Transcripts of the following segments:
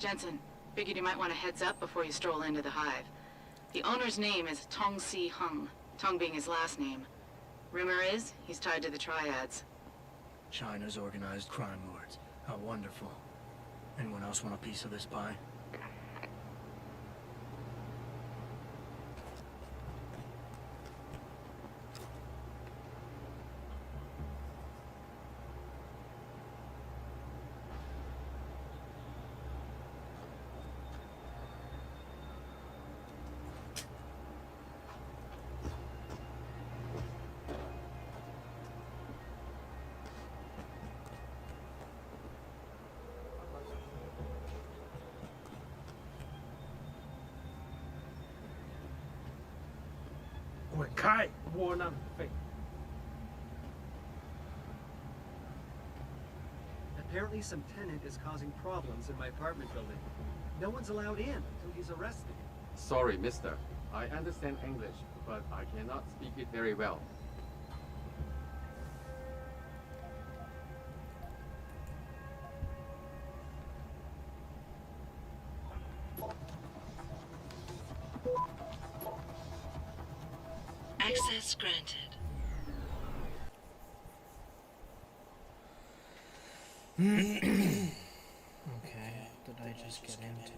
Jensen, figured you might want a heads up before you stroll into the hive. The owner's name is Tong Si Hung, Tong being his last name. Rumor is, he's tied to the Triads. China's organized crime lords. How wonderful. Anyone else want a piece of this pie? Apparently some tenant is causing problems in my apartment building. No one's allowed in until he's arrested. Sorry, mister. I understand English, but I cannot speak it very well. Access granted. Okay, what did I just get into?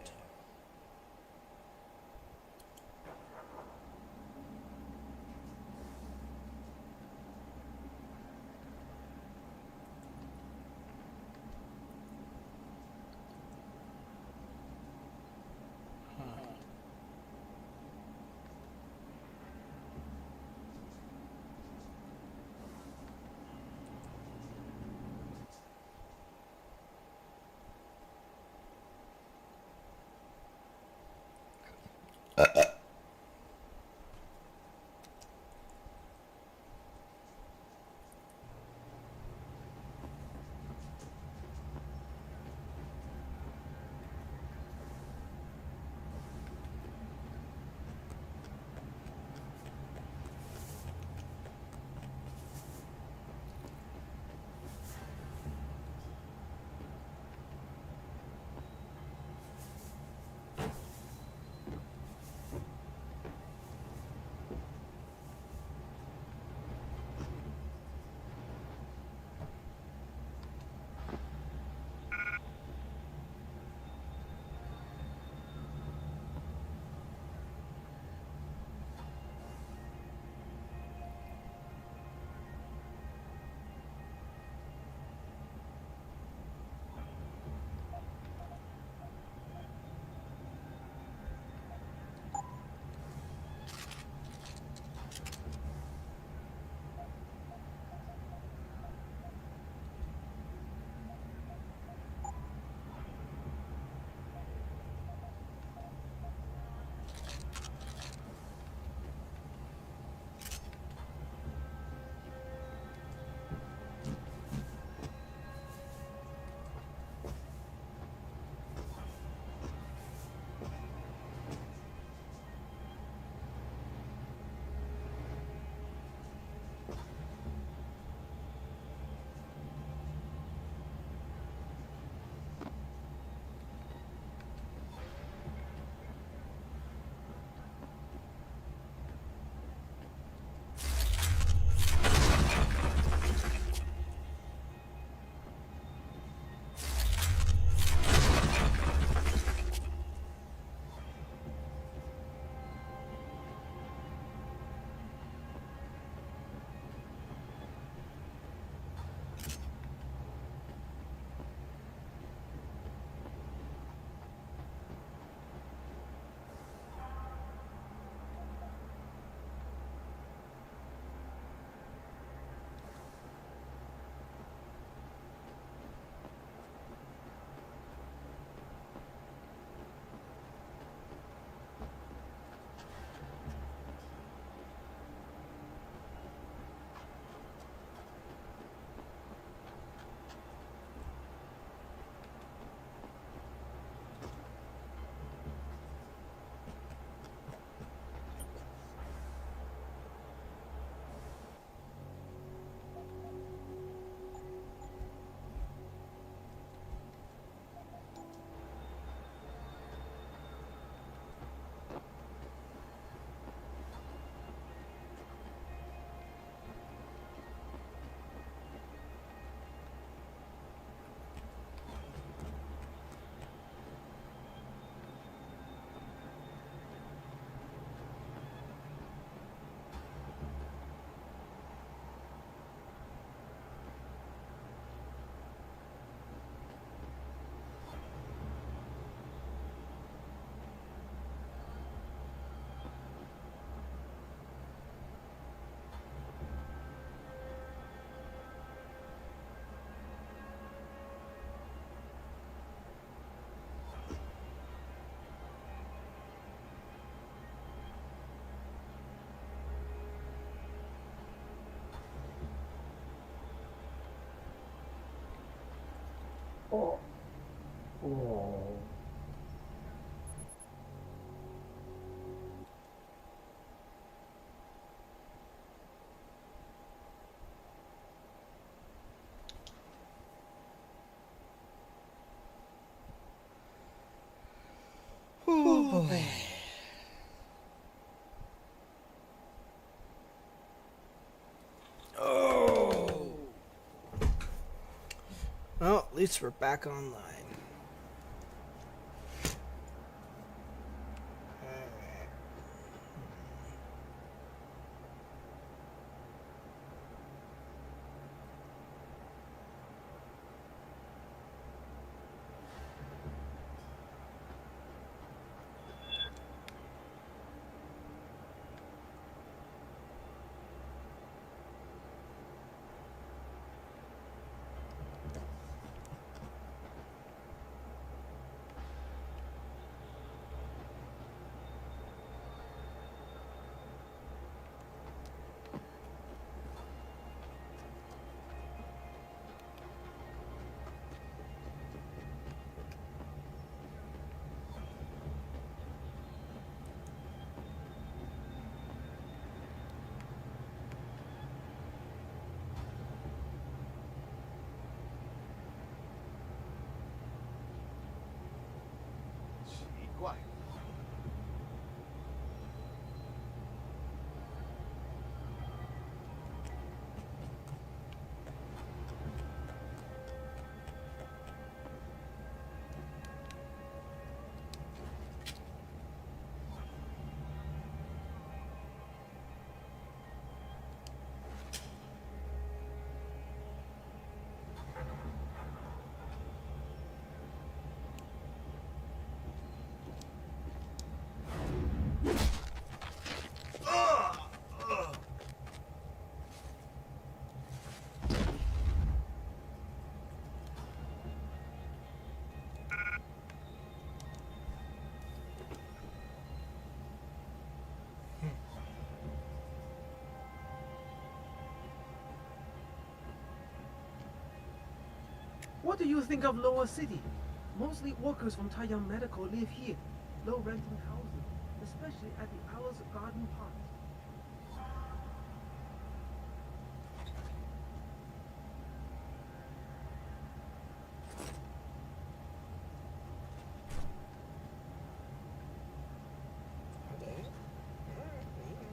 Oh. Oh. Oh boy. Oh. Well, at least we're back online. Alright. What do you think of Lower City? Mostly workers from Taiyang Medical live here. Low renting housing, especially at the Owl's Garden Park. Are they? Alright, there you go.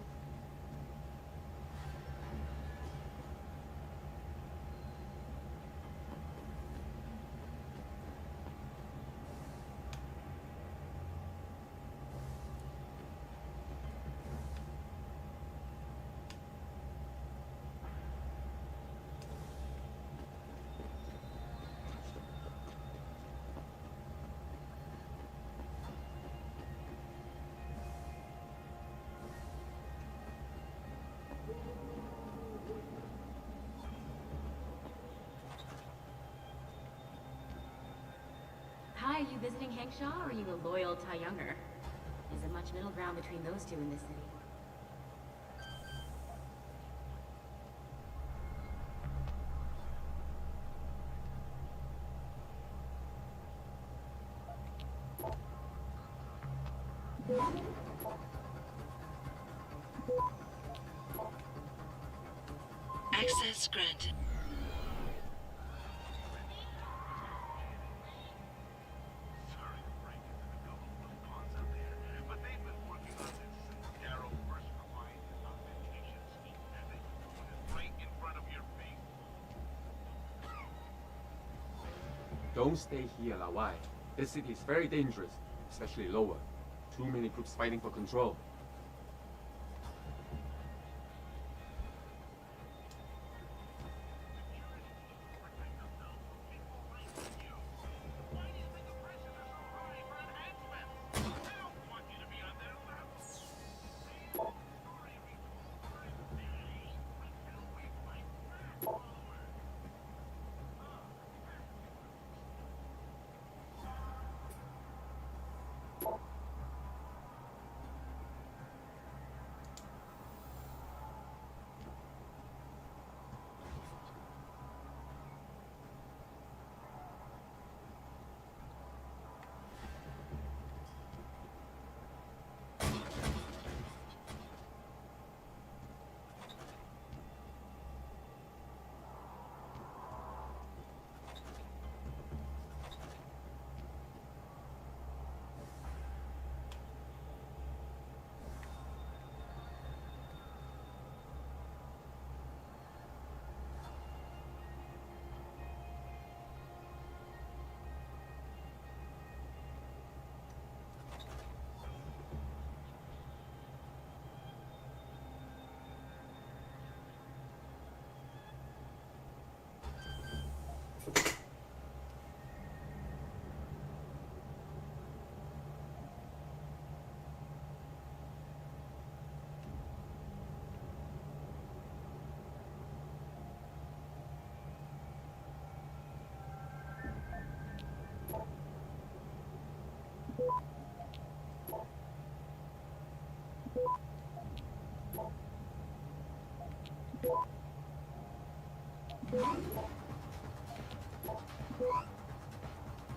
Hi, are you visiting Hangshaw, or are you a loyal Taiyunger? Is there much middle ground between those two in this city? Access granted. Don't stay here, Lawai. This city is very dangerous, especially lower. Too many groups fighting for control.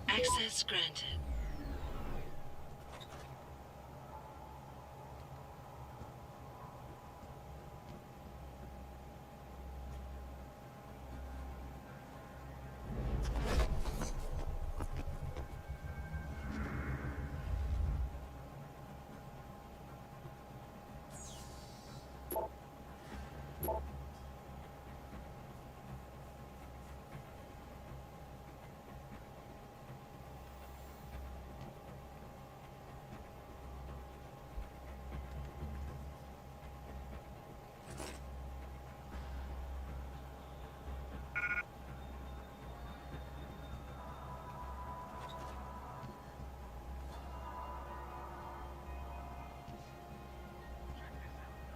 Access granted.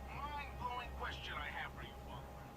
Mind-blowing question I have for you, Father.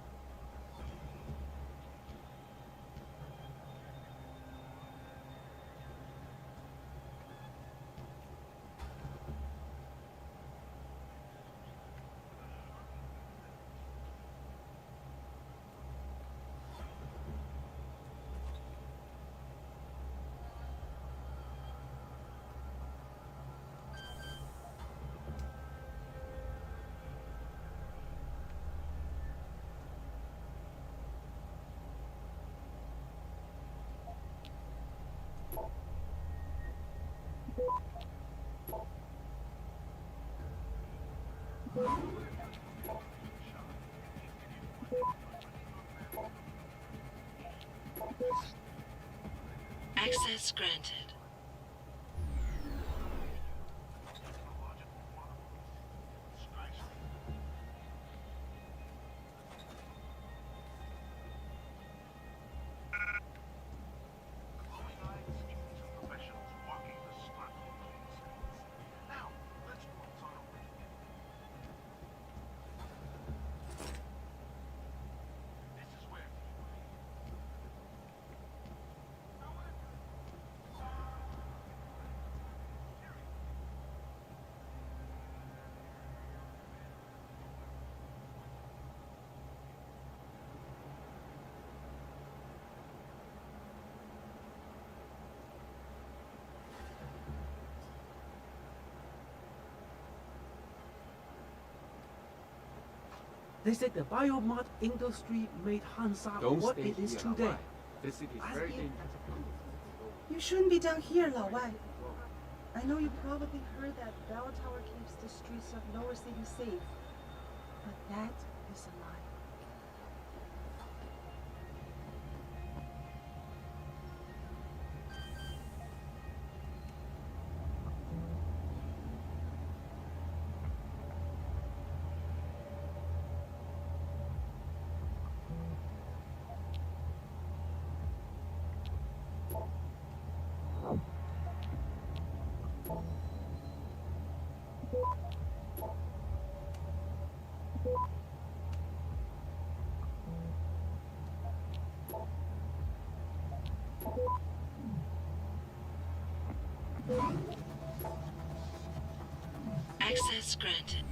Access granted. Glowing-eyed students and professionals walking the startling plains. Now, let's waltz on over together. This is where They said the biomod industry made Hansa Don't what stay it is here, today. Lawai. This city is As very if- dangerous. You shouldn't be down here, Lao Wai. I know you probably heard that Bell Tower keeps the streets of Lower City safe, but that is a lie. Access granted.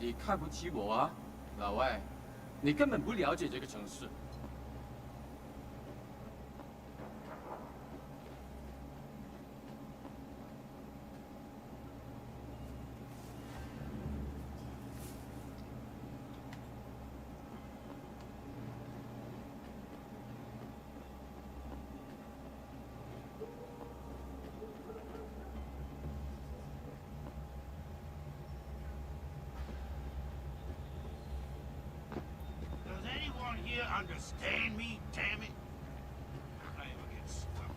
你看不起我啊，老外，你根本不了解这个城市。Does anyone here understand me, damn it? I ever get stuck.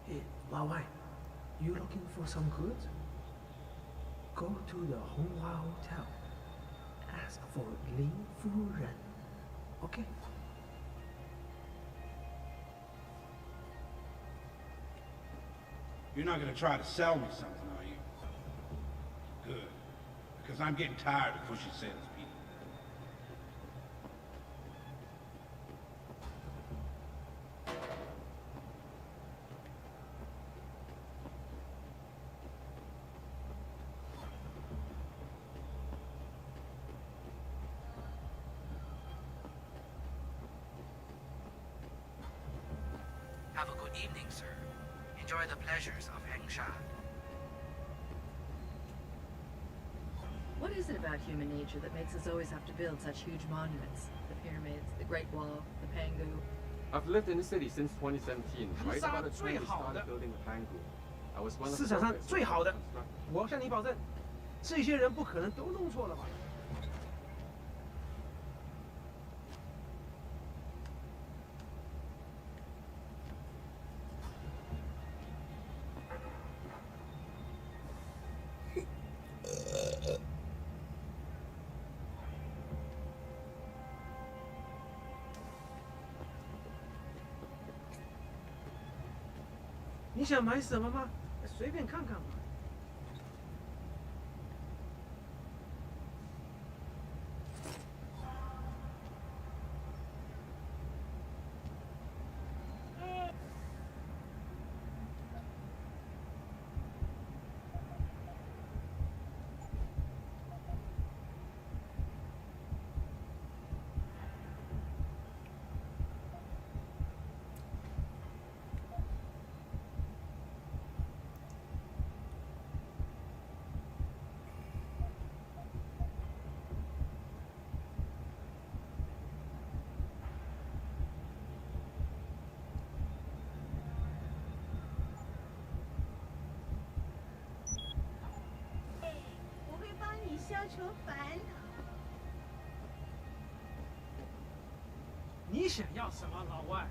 Hey, Lao Wai, you looking for some goods? Go to the Honghua Hotel. Ask for Lin Fu Ren. Okay? You're not gonna try to sell me something, are you? Good. Because I'm getting tired of pushy salespeople. Have a good evening, sir. Enjoy the pleasures of Hengsha. What is it about human nature that makes us always have to build such huge monuments? The pyramids, the Great Wall, the Pangu. I've lived in the city since 2017, right about the time we started building the Pangu. I was one of the 市场上 first 最好的 constructors. 我向你保证，这些人不可能都弄错了吧？你想买什么吗？随便看看吧。我会帮你消除烦恼。你想要什么，老外？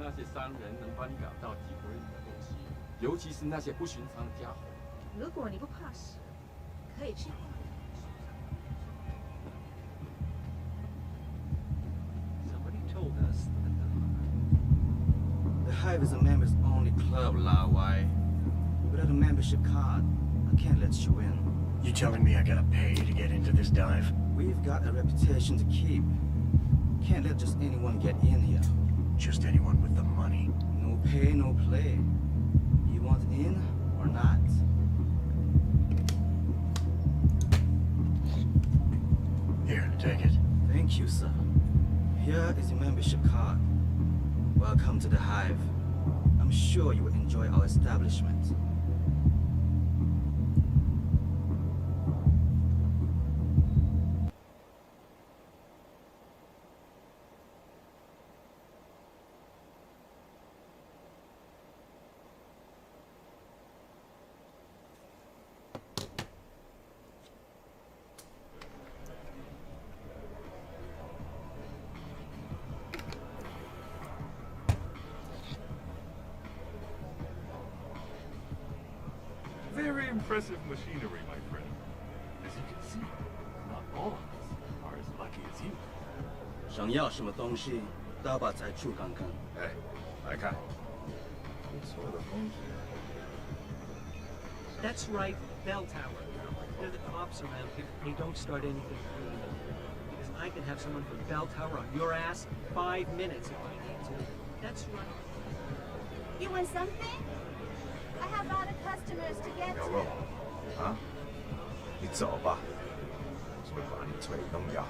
那些商人能帮你搞到几回你的东西，尤其是那些不寻常的家伙。如果你不怕死，可以去。Somebody told us that the Hive is a members-only club, Lao Wai. Without a membership card, can't let you in. You telling me I gotta pay to get into this dive? We've got a reputation to keep. Can't let just anyone get in here. Just anyone with the money? No pay, no play. You want in or not? Here, take it. Thank you, sir. Here is your membership card. Welcome to the Hive. I'm sure you will enjoy our establishment. Very impressive machinery, my friend. As you can see, not all of us are as lucky as you. 想要什么东西，都要把在处看看。哎，来看，所有的工具。 That's right, bell tower. There are the cops around here. Hey, don't start anything illegal. Because I can have someone from bell tower on your ass 5 minutes if I need to. That's right. You want something? I have a lot of customers to get 牛 to. 肉，啊？你走吧，会把你腿弄掉。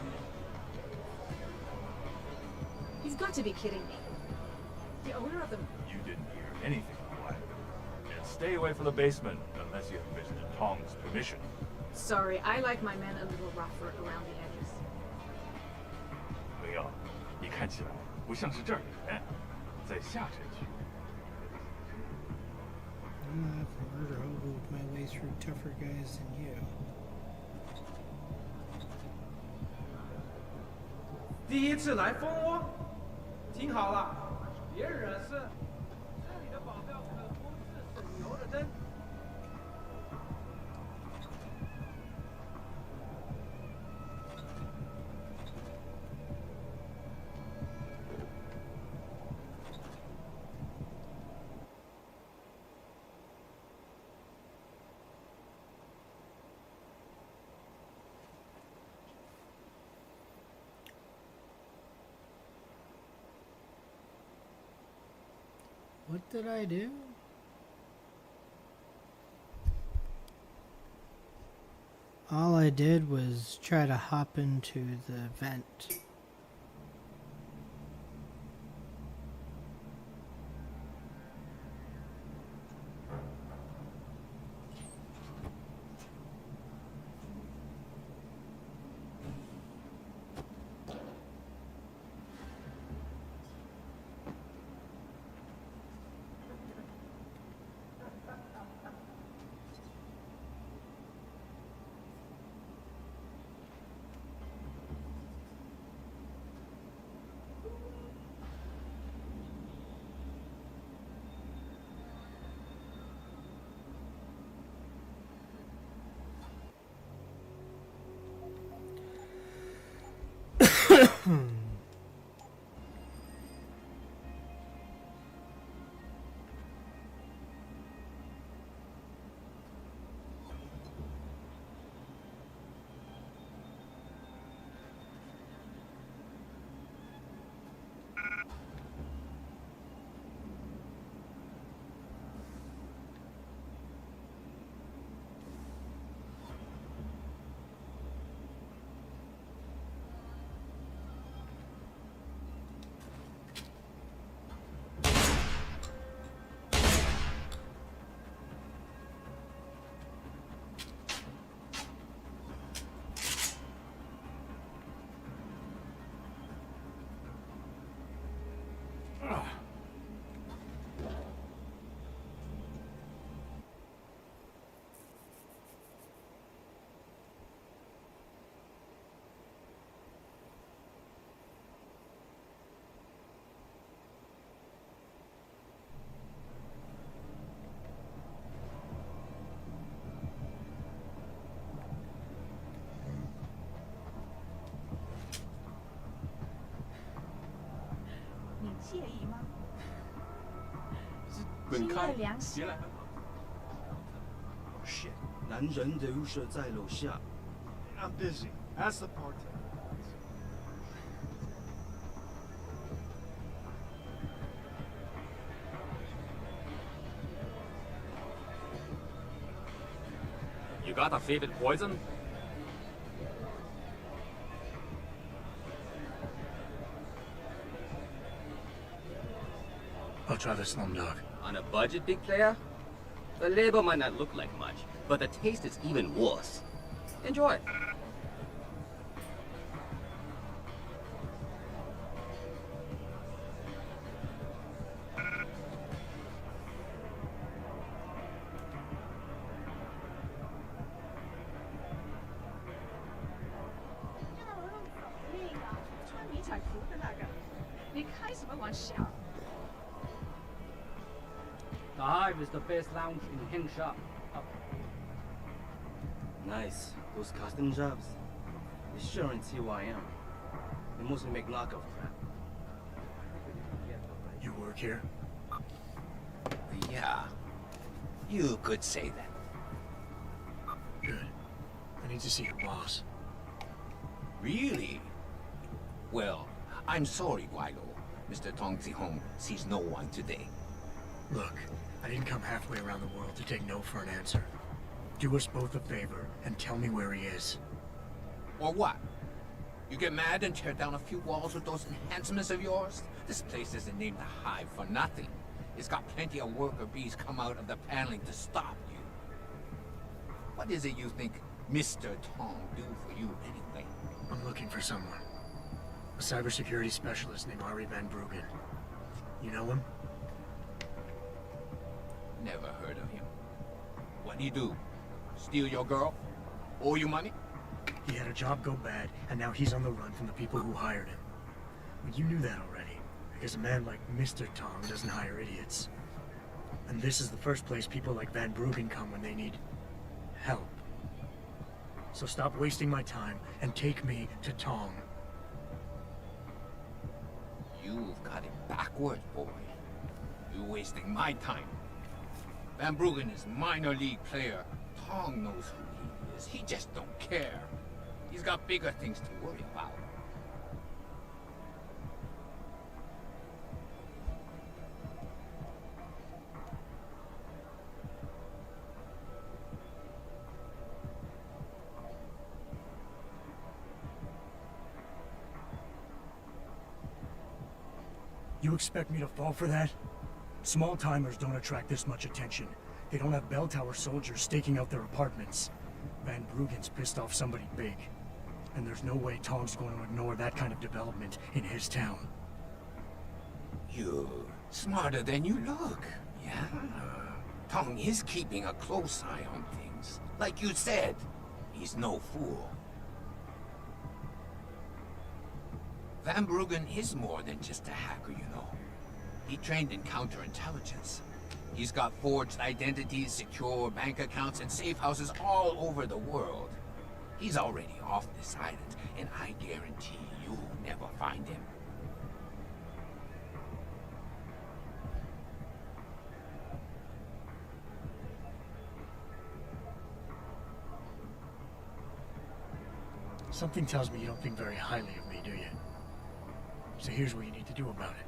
You've got to be kidding me. The owner of the... You didn't hear anything, right? And stay away from the basement unless you have Mr. Tong's permission. Sorry, I like my men a little rougher around the edges. 没有，你看起来不像是这儿的人，在下城区。 I'm not a murder hobo with my way through tougher guys than you. 第一次来蜂窝，听好了，别惹事。这里的保镖可不是省油的灯。What did I do? All I did was try to hop into the vent.滚开！凉别来！ Oh shit! 男人留舍在楼下。 I'm busy. Ask the bartender. You got a favorite poison? I'll try the Slumdog. On a budget, big player? The label might not look like much, but the taste is even worse. Enjoy. The Hive is the best lounge in Hengsha. Nice. Those custom jobs. They sure ain't TYM. They mostly make knockoff crap. You work here? Yeah. You could say that. Good. I need to see your boss. Really? Well, I'm sorry, Guido. Mr. Tong Zihong sees no one today. Look, I didn't come halfway around the world to take no for an answer. Do us both a favor and tell me where he is. Or what? You get mad and tear down a few walls with those enhancements of yours? This place isn't named the Hive for nothing. It's got plenty of worker bees come out of the paneling to stop you. What is it you think Mr. Tong do for you anyway? I'm looking for someone. A cybersecurity specialist named Ari Van Bruggen. You know him? Never heard of him. What'd he do? Steal your girl? Owe you money? He had a job go bad, and now he's on the run from the people who hired him. But you knew that already, because a man like Mr. Tong doesn't hire idiots. And this is the first place people like Van Bruggen come when they need help. So stop wasting my time and take me to Tong. You've got it backwards, boy. You're wasting my time. Van Bruggen is minor league player. Tong knows who he is. He just don't care. He's got bigger things to worry about. You expect me to fall for that? Small-timers don't attract this much attention. They don't have bell tower soldiers staking out their apartments. Van Bruggen's pissed off somebody big. And there's no way Tong's going to ignore that kind of development in his town. You're smarter than you look, yeah? Tong is keeping a close eye on things. Like you said, he's no fool. Van Bruggen is more than just a hacker, you know. He trained in counterintelligence. He's got forged identities, secure bank accounts, and safe houses all over the world. He's already off this island, and I guarantee you'll never find him. Something tells me you don't think very highly of me, do you? So here's what you need to do about it.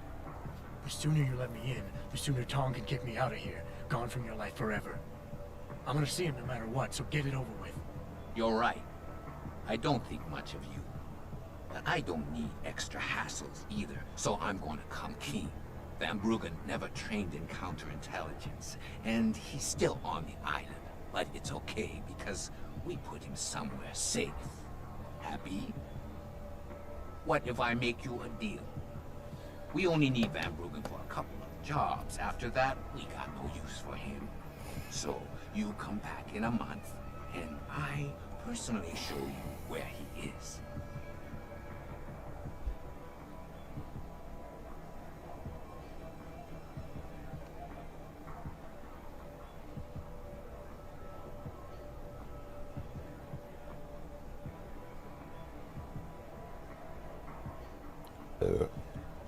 The sooner you let me in, the sooner Tong can kick me out of here, gone from your life forever. I'm gonna see him no matter what, so get it over with. You're right. I don't think much of you. But I don't need extra hassles either, so I'm gonna come clean. Van Bruggen never trained in counterintelligence, and he's still on the island. But it's okay, because we put him somewhere safe. Happy? What if I make you a deal? We only need Van Bruggen for a couple of jobs. After that, we got no use for him. So, you come back in a month, and I personally show you where he is.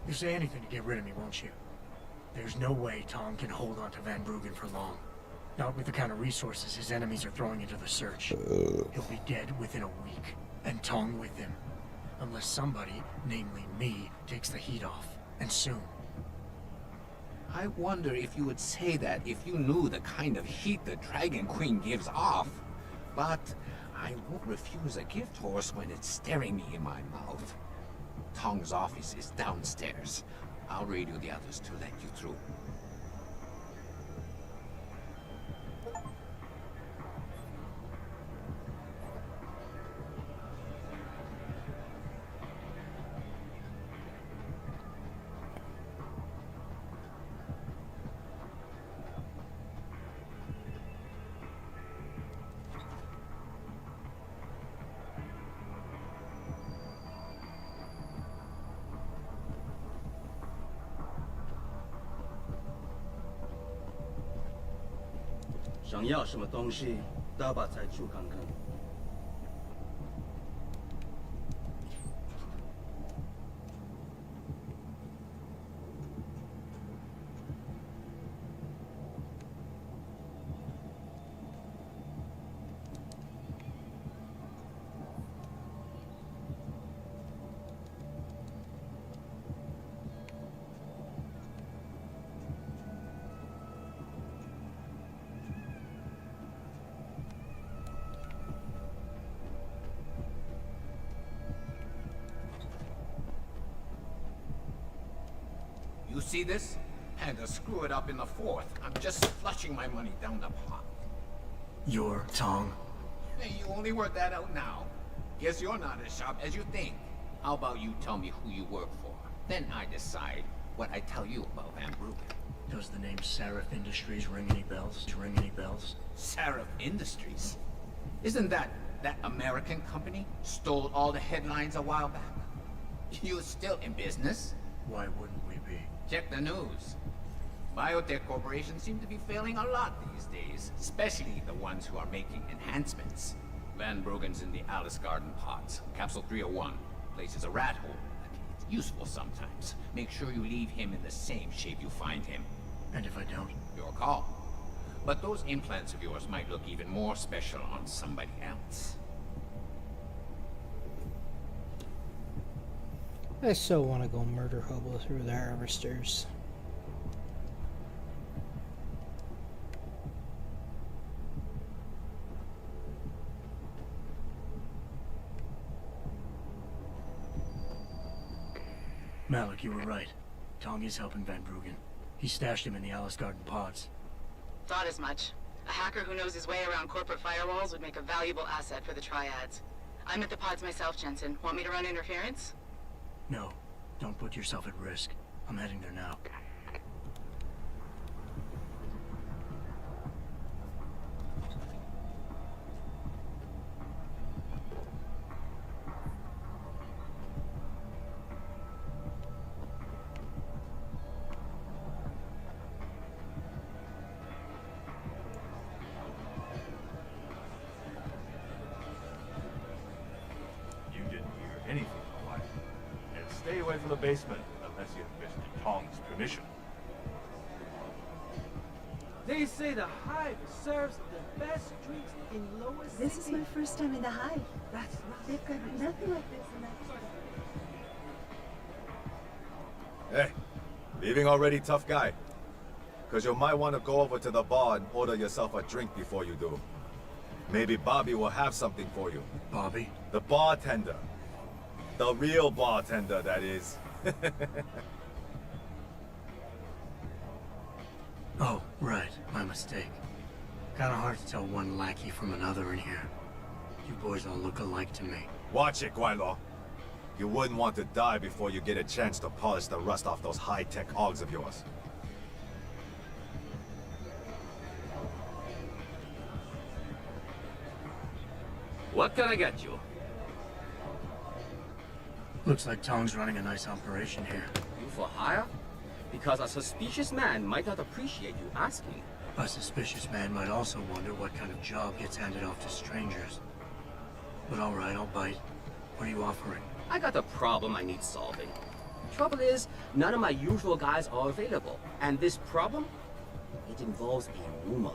You'll say anything to get rid of me, won't you? There's no way Tong can hold on to Van Bruggen for long. Not with the kind of resources his enemies are throwing into the search. He'll be dead within a week, and Tong with him. Unless somebody, namely me, takes the heat off. And soon. I wonder if you would say that if you knew the kind of heat the Dragon Queen gives off. But I won't refuse a gift horse when it's staring me in my mouth. Tong's office is downstairs. I'll radio the others to let you through.想要什么东西，大把再去看看。You see this? Had to screw it up in the fourth. I'm just flushing my money down the pot. You're Tong? Hey, you only work that out now. Guess you're not as sharp as you think. How about you tell me who you work for? Then I decide what I tell you about Van Bruggen. Does the name Seraph Industries ring any bells? Ring any bells? Seraph Industries? Isn't that American company? Stole all the headlines a while back. You're still in business? Why wouldn't we be? Check the news. Biotech corporations seem to be failing a lot these days, especially the ones who are making enhancements. Van Bruggen's in the Alice Garden pods. Capsule 301. Place is a rat hole, but it's useful sometimes. Make sure you leave him in the same shape you find him. And if I don't? Your call. But those implants of yours might look even more special on somebody else. I so want to go murder Hobo through the harvesters. Malik, you were right. Tong is helping Van Bruggen. He stashed him in the Alice Garden pods. Thought as much. A hacker who knows his way around corporate firewalls would make a valuable asset for the Triads. I'm at the pods myself, Jensen. Want me to run interference? No. Don't put yourself at risk. I'm heading there now. You didn't hear anything, right? And stay away from the basement unless you have Mr. Tong's permission. They say the Hive serves the best drinks in Lower City. This is my first time in the Hive. That's right. They've got nothing like this in that Hey, leaving already, tough guy? Because you might want to go over to the bar and order yourself a drink before you do. Maybe Bobby will have something for you. Bobby? The bartender. The real bartender, that is. Oh, right. My mistake. Kinda hard to tell one lackey from another in here. You boys all look alike to me. Watch it, Guaylo. You wouldn't want to die before you get a chance to polish the rust off those high-tech hogs of yours. What can I get you? Looks like Tong's running a nice operation here. You for hire? Because a suspicious man might not appreciate you asking. A suspicious man might also wonder what kind of job gets handed off to strangers. But alright, I'll bite. What are you offering? I got a problem I need solving. Trouble is, none of my usual guys are available. And this problem? It involves a woman.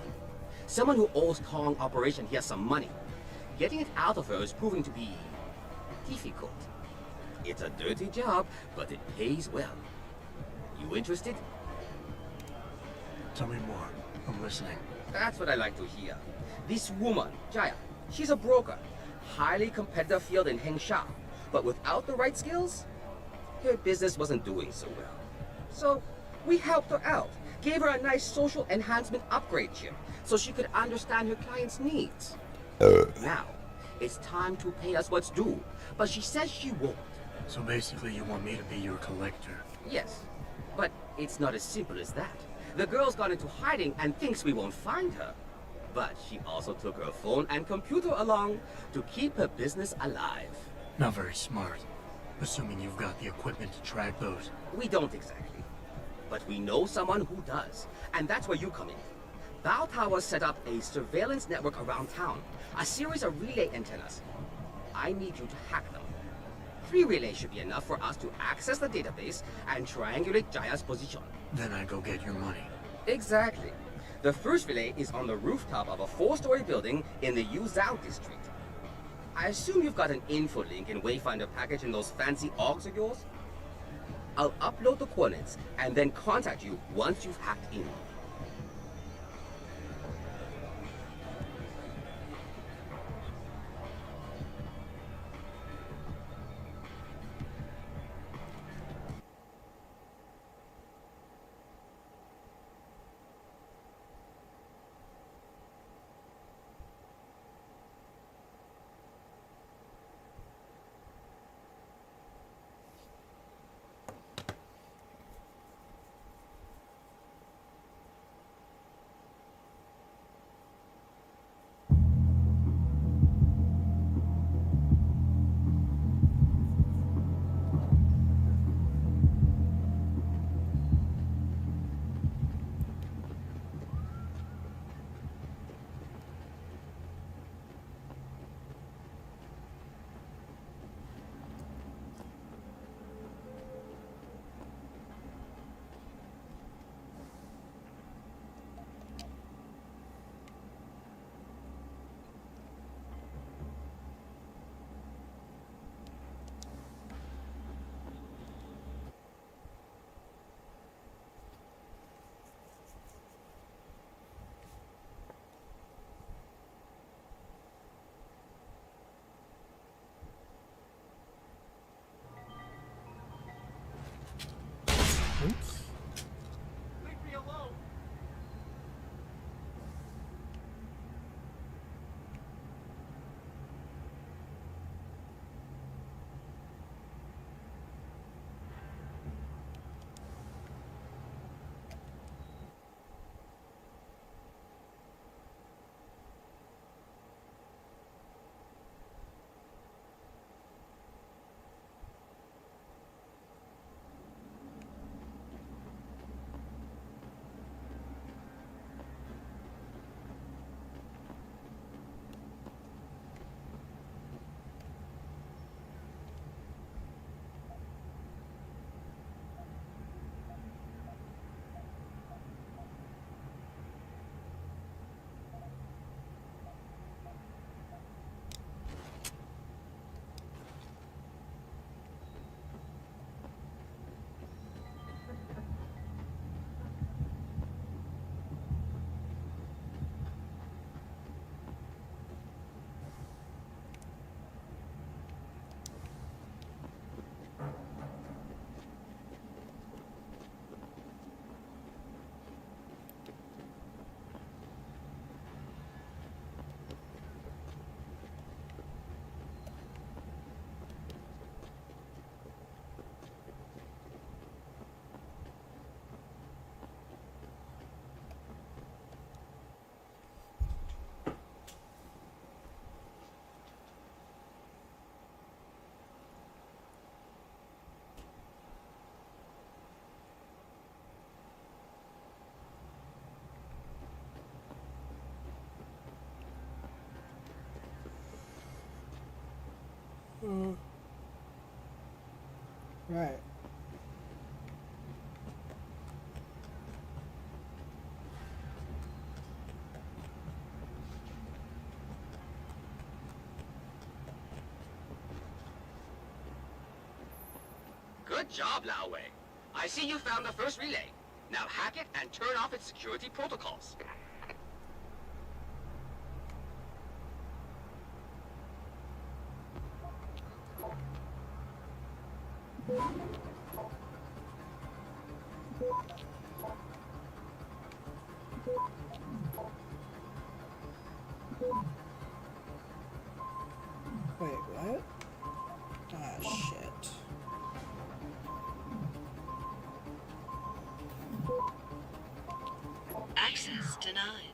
Someone who owes Tong Operation here some money. Getting it out of her is proving to be difficult. It's a dirty job, but it pays well. You interested? Tell me more. I'm listening. That's what I like to hear. This woman, Jaya, she's a broker. Highly competitive field in Hengsha. But without the right skills, her business wasn't doing so well. So we helped her out. Gave her a nice social enhancement upgrade chip so she could understand her clients' needs. Now, it's time to pay us what's due. But she says she won't. So basically you want me to be your collector? Yes, but it's not as simple as that. The girl's gone into hiding and thinks we won't find her. But she also took her phone and computer along to keep her business alive. Not very smart. Assuming you've got the equipment to track those. We don't exactly. But we know someone who does. And that's where you come in. Bao Tower set up a surveillance network around town. A series of relay antennas. I need you to hack them. 3 relays should be enough for us to access the database and triangulate Jaya's position. Then I go get your money. Exactly. The first relay is on the rooftop of a 4-story building in the Yuzhou district. I assume you've got an info link and Wayfinder package in those fancy orgs of yours? I'll upload the coordinates and then contact you once you've hacked in. Oops. Leave me alone. Right. Good job, Lao Wei. I see you found the first relay. Now hack it and turn off its security protocols. Wait, what? Ah, shit. Access denied.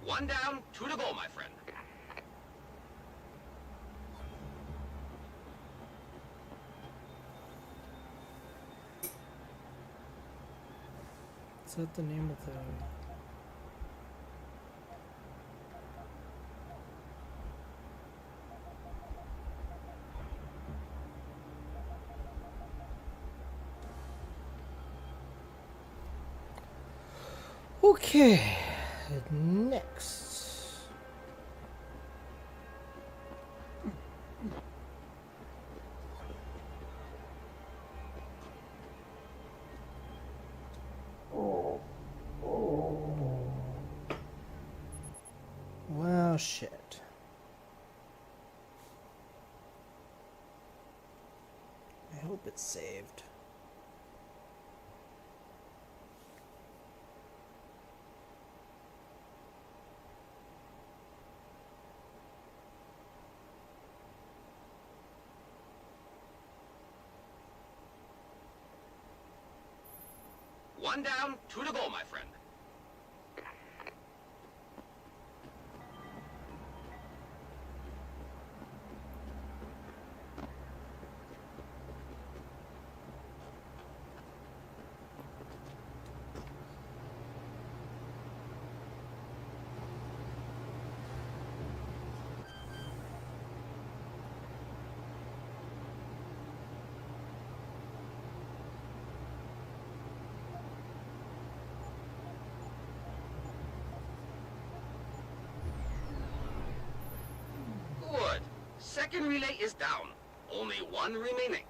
One down, two to go, my friend. Is that the name of the... Okay, next. Well, shit. I hope it's saved. One down, two to go, my friend. Good. Second relay is down. Only one remaining.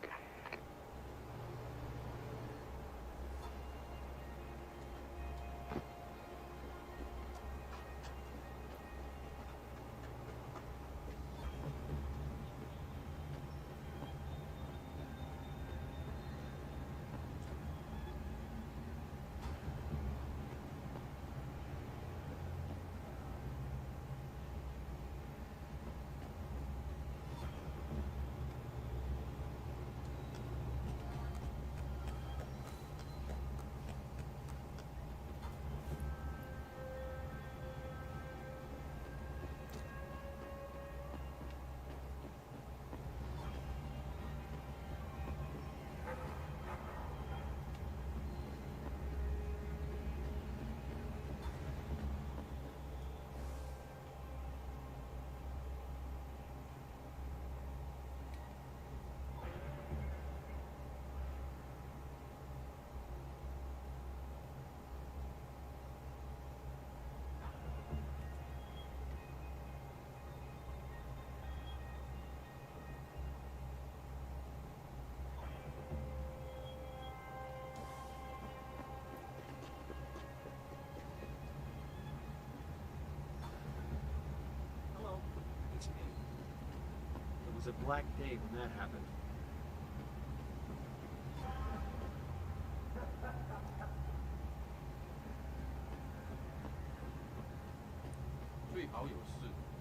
was a black day when that happened.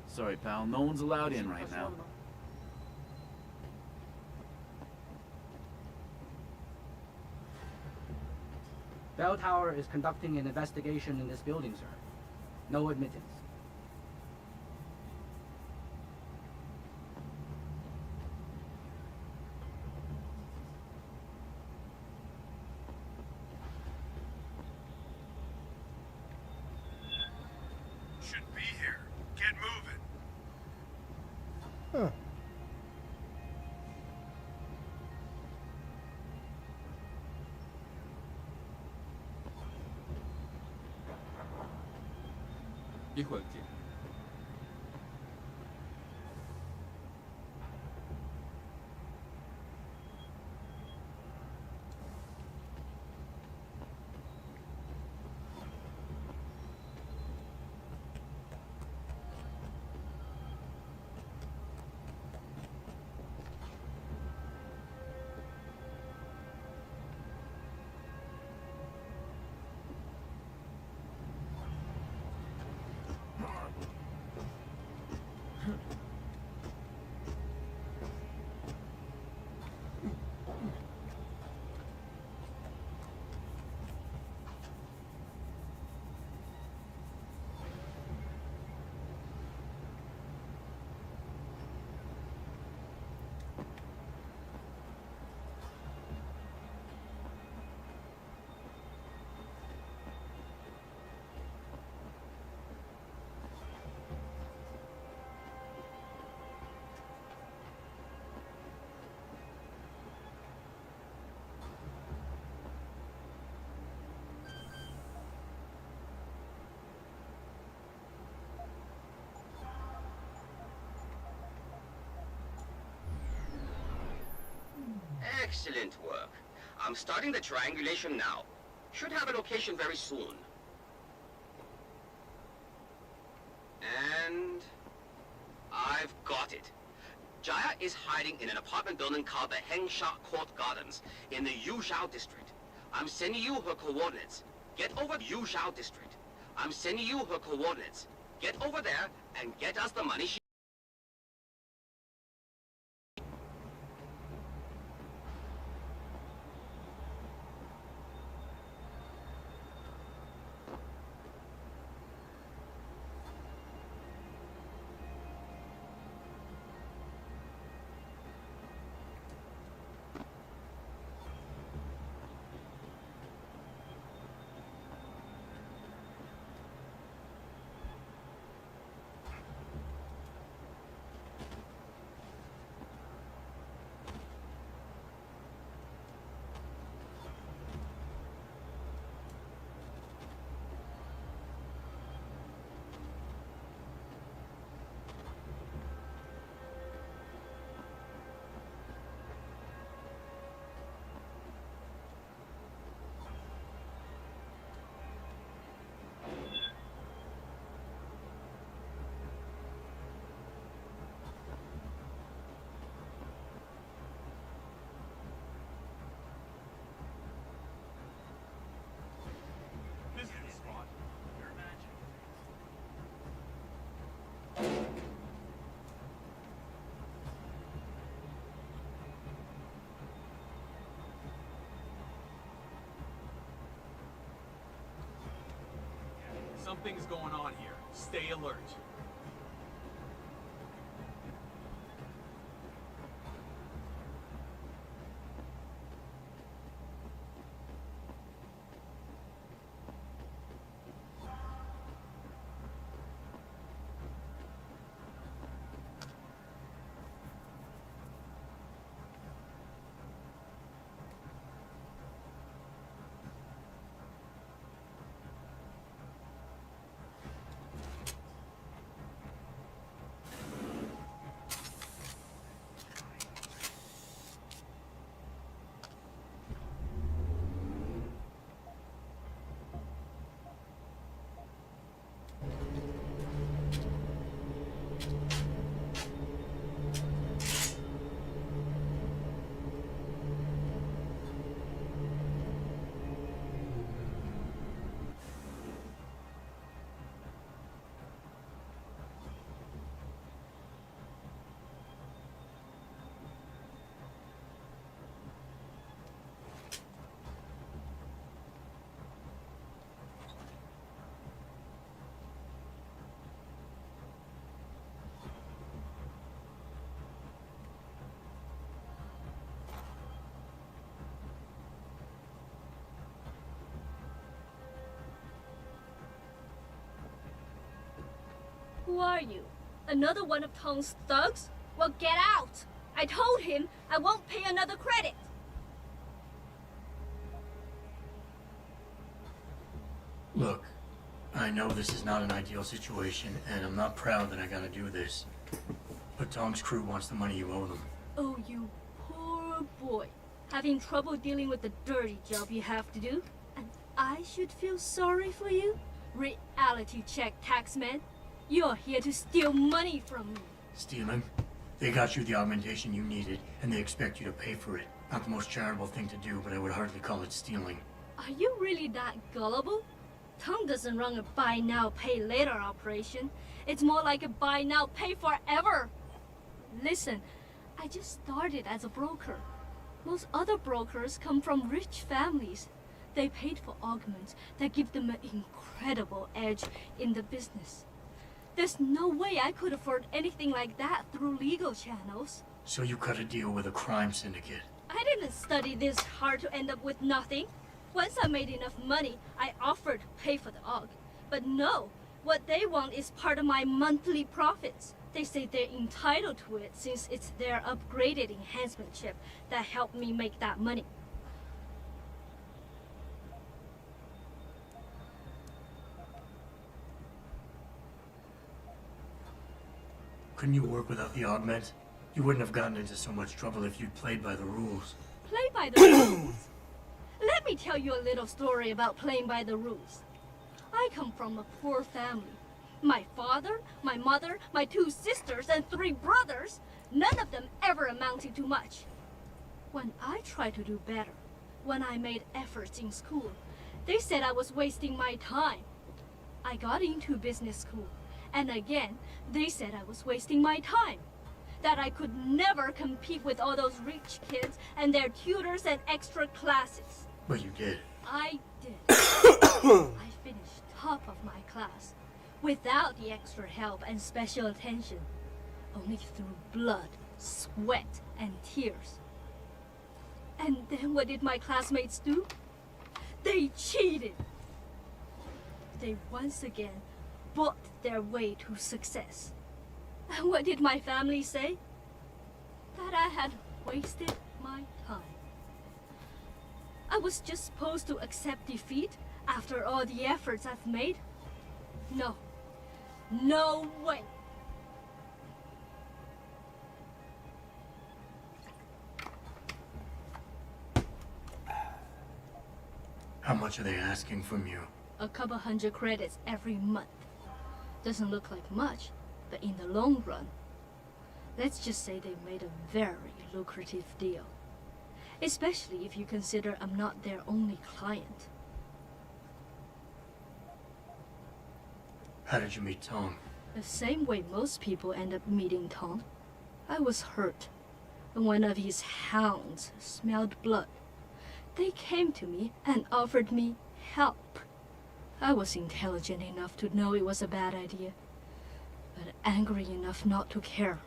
Sorry, pal. No one's allowed in right now. Bell Tower is conducting an investigation in this building, sir. No admittance. Shouldn't be here. Get moving. Huh. Excellent work. I'm starting the triangulation now. Should have a location very soon. And I've got it. Jaya is hiding in an apartment building called the Hengsha Court Gardens in the Yuzhou district. I'm sending you her coordinates. Get over to Yuzhou district. I'm sending you her coordinates. Get over there and get us the money she... Something's going on here. Stay alert. Who are you? Another one of Tong's thugs? Well, get out! I told him I won't pay another credit. Look, I know this is not an ideal situation, and I'm not proud that I gotta do this. But Tong's crew wants the money you owe them. Oh, you poor boy. Having trouble dealing with the dirty job you have to do? And I should feel sorry for you? Reality check, taxman. You're here to steal money from me. Stealing? They got you the augmentation you needed, and they expect you to pay for it. Not the most charitable thing to do, but I would hardly call it stealing. Are you really that gullible? Tong doesn't run a buy now, pay later operation. It's more like a buy now, pay forever. Listen, I just started as a broker. Most other brokers come from rich families. They paid for augments that give them an incredible edge in the business. There's no way I could afford anything like that through legal channels. So you cut a deal with a crime syndicate. I didn't study this hard to end up with nothing. Once I made enough money, I offered to pay for the aug. But no, what they want is part of my monthly profits. They say they're entitled to it since it's their upgraded enhancement chip that helped me make that money. Couldn't you work without the augment? You wouldn't have gotten into so much trouble if you'd played by the rules. Play by the rules? Let me tell you a little story about playing by the rules. I come from a poor family. My father, my mother, my 2 sisters, and 3 brothers, none of them ever amounted to much. When I tried to do better, when I made efforts in school, they said I was wasting my time. I got into business school, and again, they said I was wasting my time. That I could never compete with all those rich kids and their tutors and extra classes. But you did. I did. I finished top of my class, without the extra help and special attention, only through blood, sweat, and tears. And then what did my classmates do? They cheated. They once again bought their way to success. And what did my family say? That I had wasted my time. I was just supposed to accept defeat after all the efforts I've made? No. No way. How much are they asking from you? A couple hundred credits every month. Doesn't look like much, but in the long run, let's just say they made a very lucrative deal. Especially if you consider I'm not their only client. How did you meet Tong? The same way most people end up meeting Tong. I was hurt. One of his hounds smelled blood. They came to me and offered me help. I was intelligent enough to know it was a bad idea, but angry enough not to care.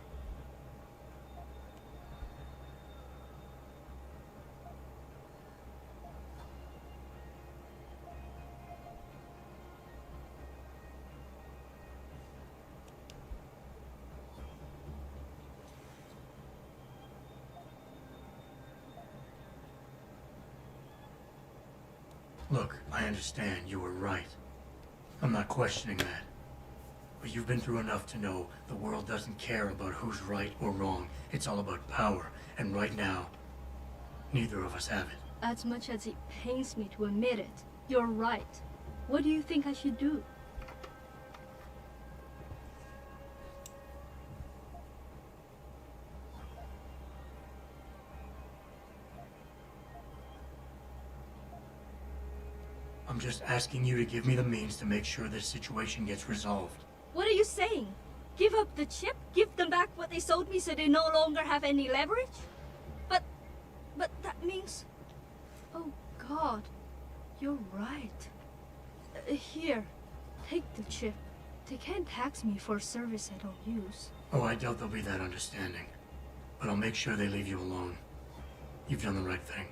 Look, I understand you were right. I'm not questioning that. But you've been through enough to know the world doesn't care about who's right or wrong. It's all about power. And right now, neither of us have it. As much as it pains me to admit it, you're right. What do you think I should do? I'm just asking you to give me the means to make sure this situation gets resolved. What are you saying? Give up the chip? Give them back what they sold me so they no longer have any leverage? But that means... Oh God, you're right. Here, take the chip. They can't tax me for a service I don't use. Oh, I doubt they'll be that understanding. But I'll make sure they leave you alone. You've done the right thing.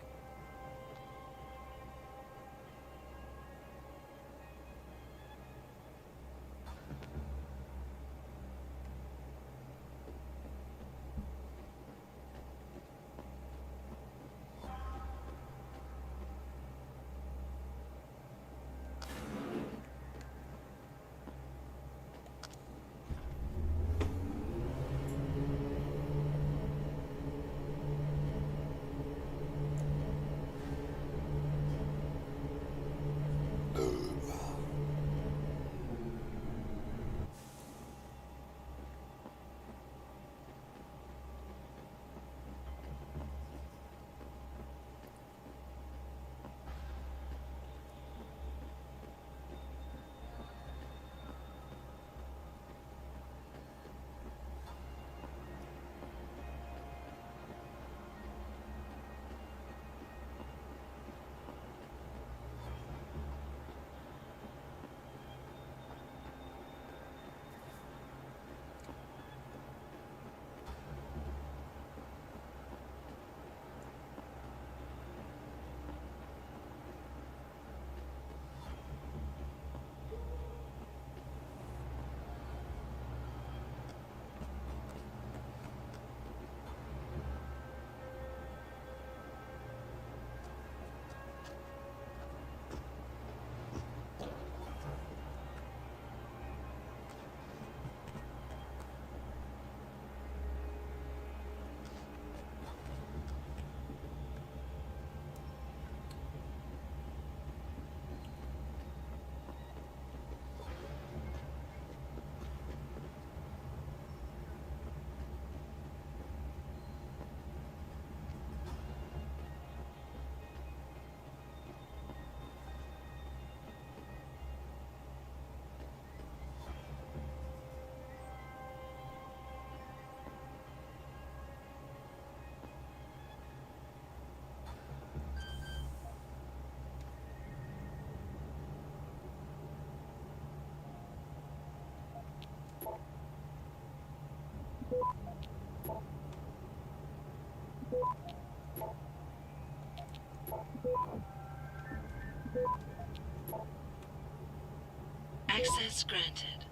Access granted.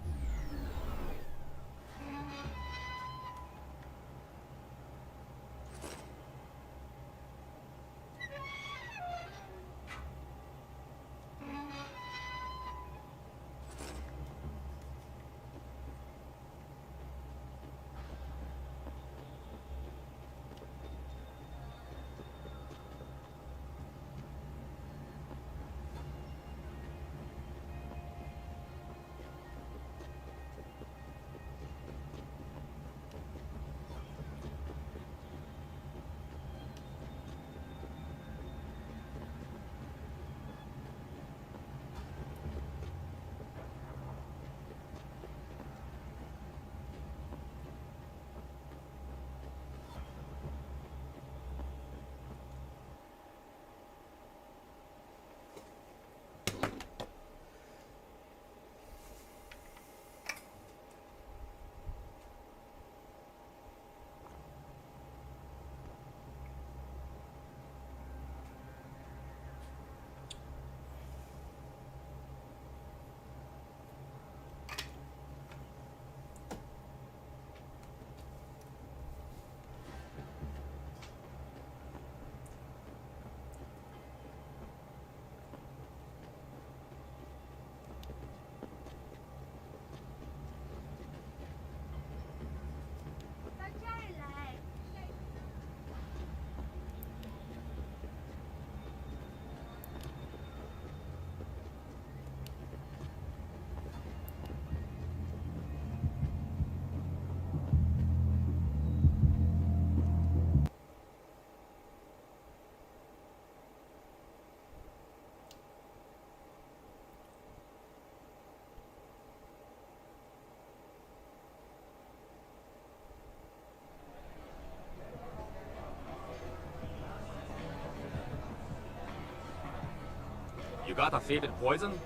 You got a favorite poison?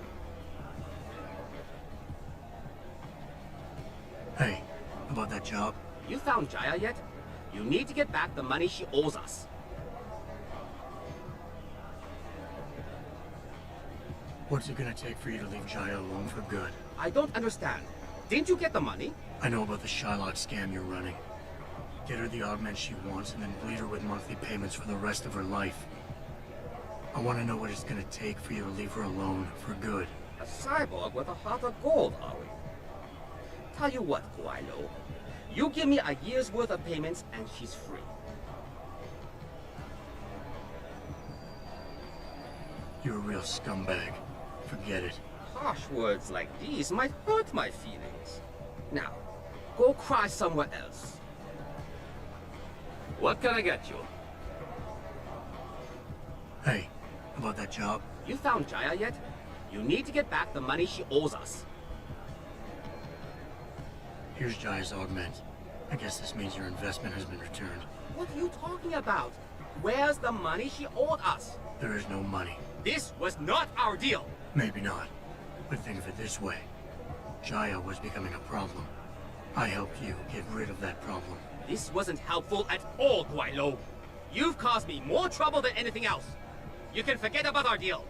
Hey, about that job? You found Jaya yet? You need to get back the money she owes us. What's it gonna take for you to leave Jaya alone for good? I don't understand. Didn't you get the money? I know about the Shylock scam you're running. Get her the augment she wants and then bleed her with monthly payments for the rest of her life. I want to know what it's gonna take for you to leave her alone for good. A cyborg with a heart of gold, are we? Tell you what, Guilo. You give me a year's worth of payments and she's free. You're a real scumbag. Forget it. Harsh words like these might hurt my feelings. Now, go cry somewhere else. What can I get you? Hey, about that job? You found Jaya yet? You need to get back the money she owes us. Here's Jaya's augment. I guess this means your investment has been returned. What are you talking about? Where's the money she owed us? There is no money. This was not our deal. Maybe not. But think of it this way. Jaya was becoming a problem. I helped you get rid of that problem. This wasn't helpful at all, Guilo. You've caused me more trouble than anything else. You can forget about our deal.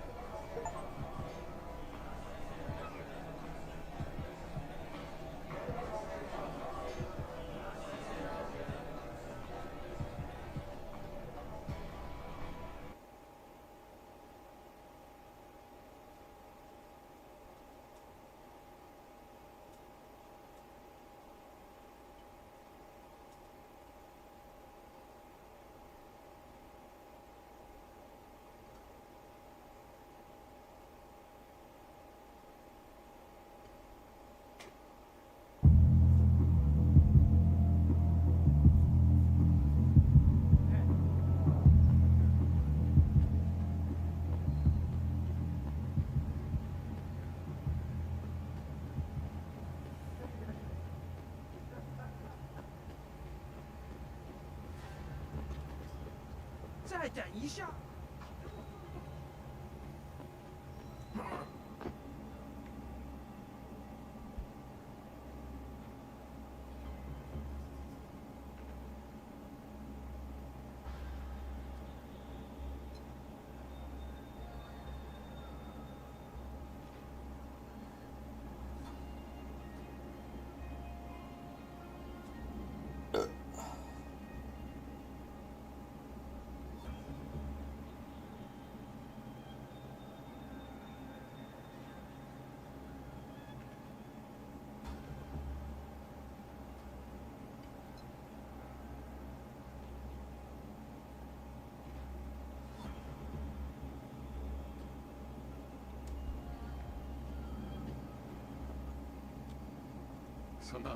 什么？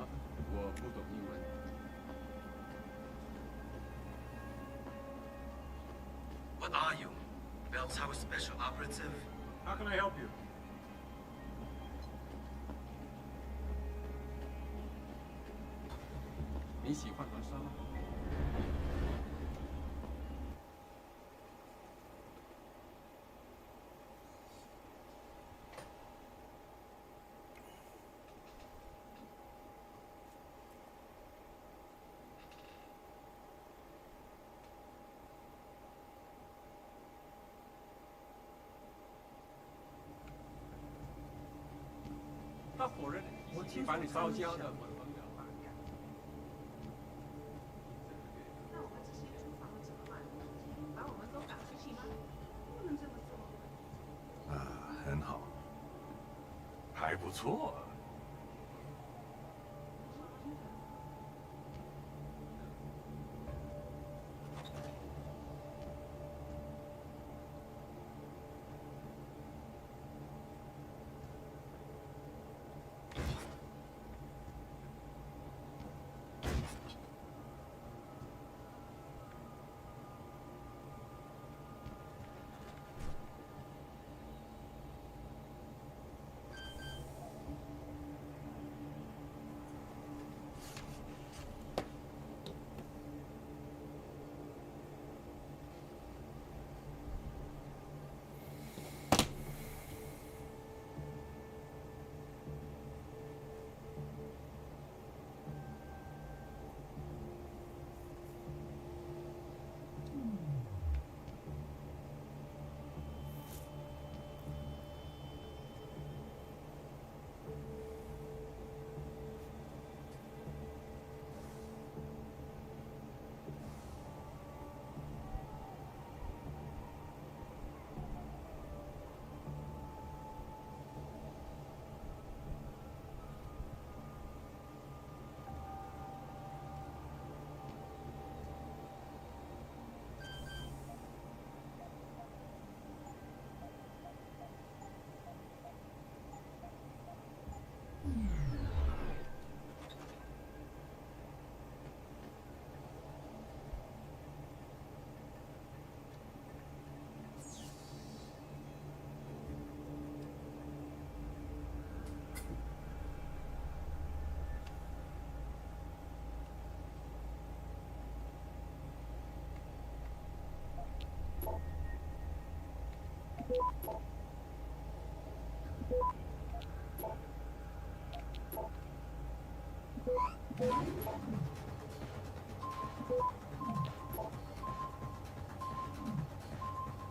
我不懂英文。What are you? Bell Tower Special Operative? How can I help you? 你喜欢轮车吗？那伙人一起把你烧焦的。很好，还不错。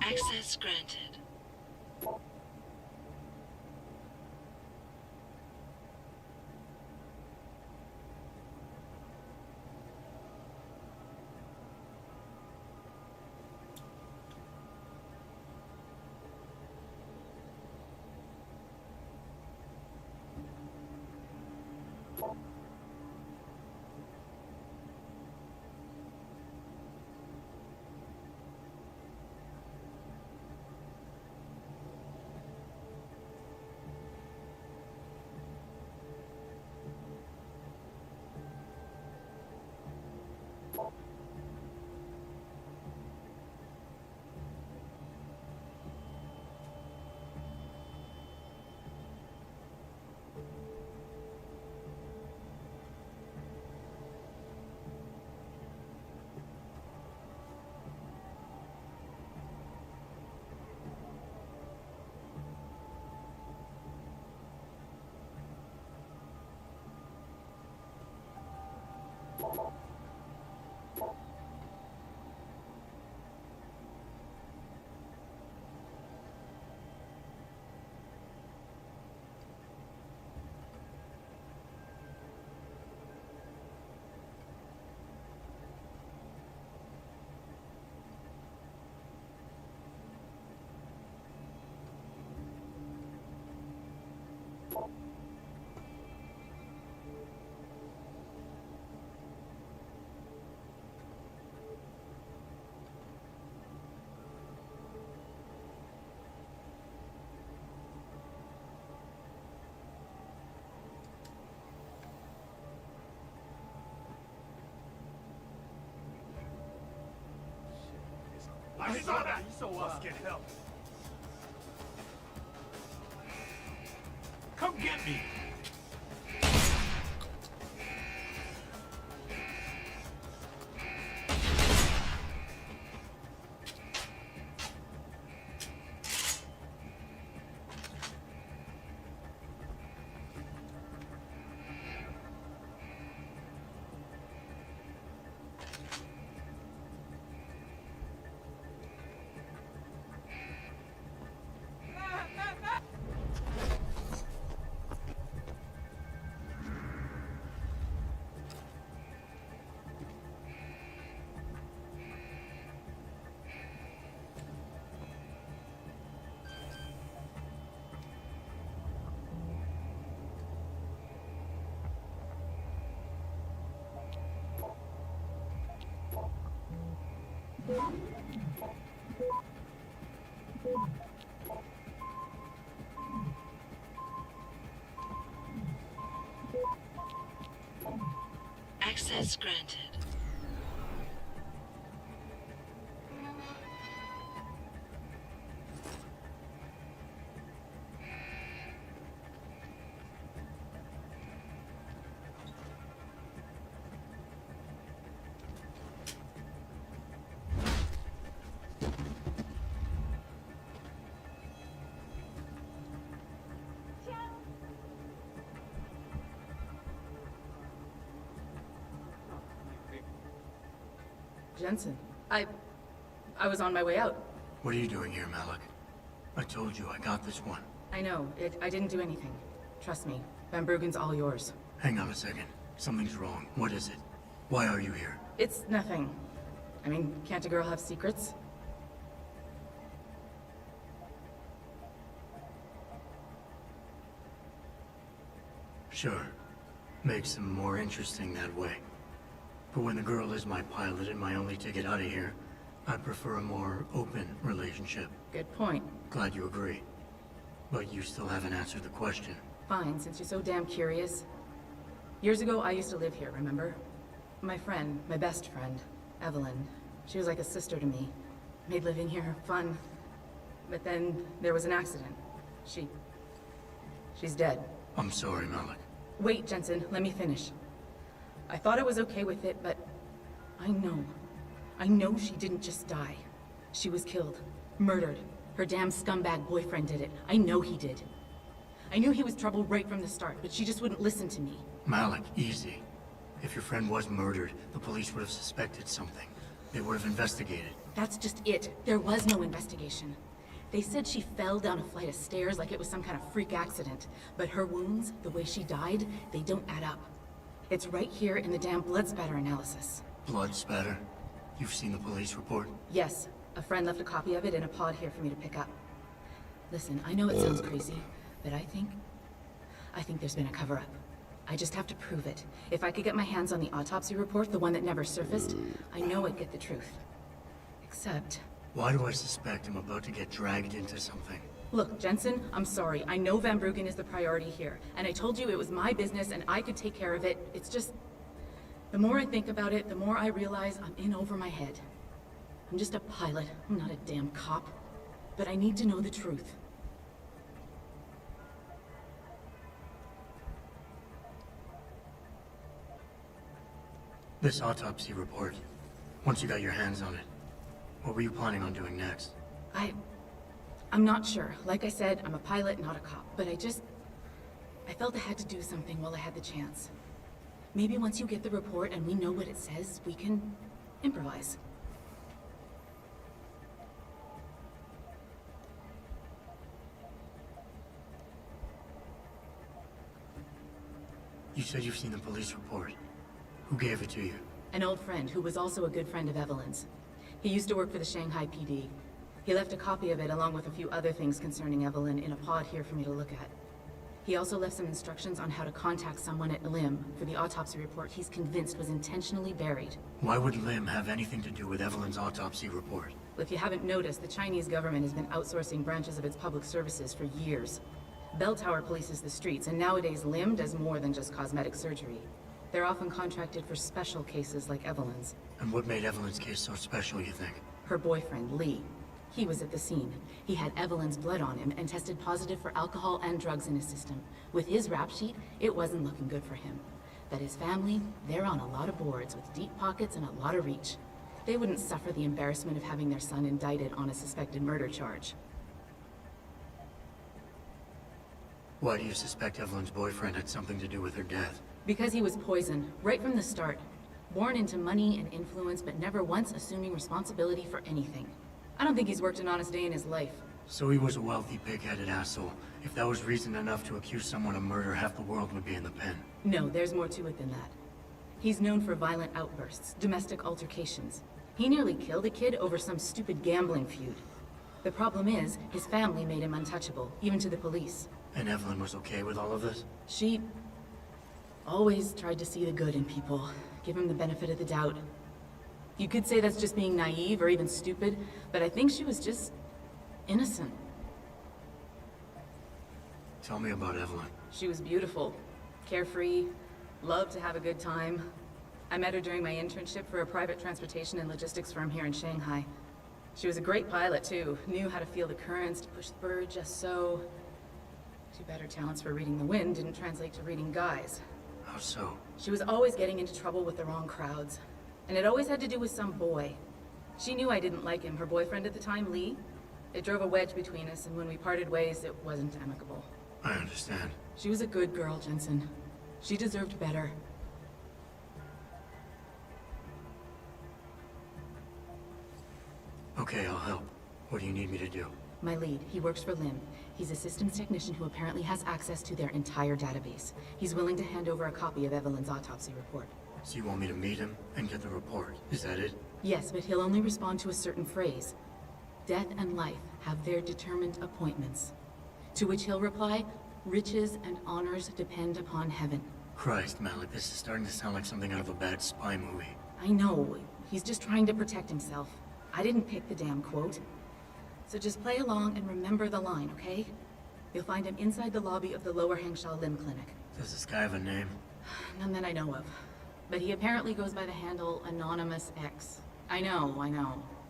Access granted. I saw that! Let's get help. Come get me! Access granted. Jensen, I was on my way out. What are you doing here, Malik? I told you I got this one. I know. I didn't do anything. Trust me. Van Bruggen's all yours. Hang on a second. Something's wrong. What is it? Why are you here? It's nothing. I mean, can't a girl have secrets? Sure. Makes them more interesting that way. But when the girl is my pilot and my only ticket out of here, I prefer a more open relationship. Good point. Glad you agree. But you still haven't answered the question. Fine, since you're so damn curious. Years ago, I used to live here, remember? My friend, my best friend, Evelyn. She was like a sister to me. Made living here fun. But then there was an accident. She's dead. I'm sorry, Malik. Wait, Jensen, let me finish. I thought I was okay with it, but I know she didn't just die. She was killed. Murdered. Her damn scumbag boyfriend did it. I know he did. I knew he was trouble right from the start, but she just wouldn't listen to me. Malik, easy. If your friend was murdered, the police would have suspected something. They would have investigated. That's just it. There was no investigation. They said she fell down a flight of stairs like it was some kind of freak accident. But her wounds, the way she died, they don't add up. It's right here in the damn blood spatter analysis. Blood spatter? You've seen the police report? Yes. A friend left a copy of it in a pod here for me to pick up. Listen, I know it sounds crazy, but I think there's been a cover-up. I just have to prove it. If I could get my hands on the autopsy report, the one that never surfaced, I know I'd get the truth. Except... Why do I suspect I'm about to get dragged into something? Look, Jensen, I'm sorry. I know Van Bruggen is the priority here, and I told you it was my business and I could take care of it. It's just... The more I think about it, the more I realize I'm in over my head. I'm just a pilot. I'm not a damn cop. But I need to know the truth. This autopsy report, once you got your hands on it, what were you planning on doing next? I'm not sure. Like I said, I'm a pilot, not a cop. But I felt I had to do something while I had the chance. Maybe once you get the report and we know what it says, we can improvise. You said you've seen the police report. Who gave it to you? An old friend who was also a good friend of Evelyn's. He used to work for the Shanghai PD. He left a copy of it along with a few other things concerning Evelyn in a pod here for me to look at. He also left some instructions on how to contact someone at LIM for the autopsy report he's convinced was intentionally buried. Why would LIM have anything to do with Evelyn's autopsy report? If you haven't noticed, the Chinese government has been outsourcing branches of its public services for years. Bell Tower polices the streets, and nowadays LIM does more than just cosmetic surgery. They're often contracted for special cases like Evelyn's. And what made Evelyn's case so special, you think? Her boyfriend, Lee. He was at the scene. He had Evelyn's blood on him and tested positive for alcohol and drugs in his system. With his rap sheet, it wasn't looking good for him. But his family, they're on a lot of boards with deep pockets and a lot of reach. They wouldn't suffer the embarrassment of having their son indicted on a suspected murder charge. Why do you suspect Evelyn's boyfriend had something to do with her death? Because he was poisoned, right from the start. Born into money and influence, but never once assuming responsibility for anything. I don't think he's worked an honest day in his life. So he was a wealthy, pig-headed asshole. If that was reason enough to accuse someone of murder, half the world would be in the pen. No, there's more to it than that. He's known for violent outbursts, domestic altercations. He nearly killed a kid over some stupid gambling feud. The problem is, his family made him untouchable, even to the police. And Evelyn was okay with all of this? She always tried to see the good in people, give him the benefit of the doubt. You could say that's just being naive or even stupid, but I think she was just innocent. Tell me about Evelyn. She was beautiful, carefree, loved to have a good time. I met her during my internship for a private transportation and logistics firm here in Shanghai. She was a great pilot too, knew how to feel the currents, to push the bird just so. Too bad her talents for reading the wind didn't translate to reading guys. How so? She was always getting into trouble with the wrong crowds. And it always had to do with some boy. She knew I didn't like him. Her boyfriend at the time, Lee, it drove a wedge between us, and when we parted ways, it wasn't amicable. I understand. She was a good girl, Jensen. She deserved better. Okay, I'll help. What do you need me to do? My lead, he works for Lim. He's a systems technician who apparently has access to their entire database. He's willing to hand over a copy of Evelyn's autopsy report. So you want me to meet him and get the report? Is that it? Yes, but he'll only respond to a certain phrase. Death and life have their determined appointments. To which he'll reply, riches and honors depend upon heaven. Christ, Malik, this is starting to sound like something out of a bad spy movie. I know. He's just trying to protect himself. I didn't pick the damn quote. So just play along and remember the line, okay? You'll find him inside the lobby of the Lower Hangsha Lim Clinic. Does this guy have a name? None that I know of. But he apparently goes by the handle Anonymous X. I know.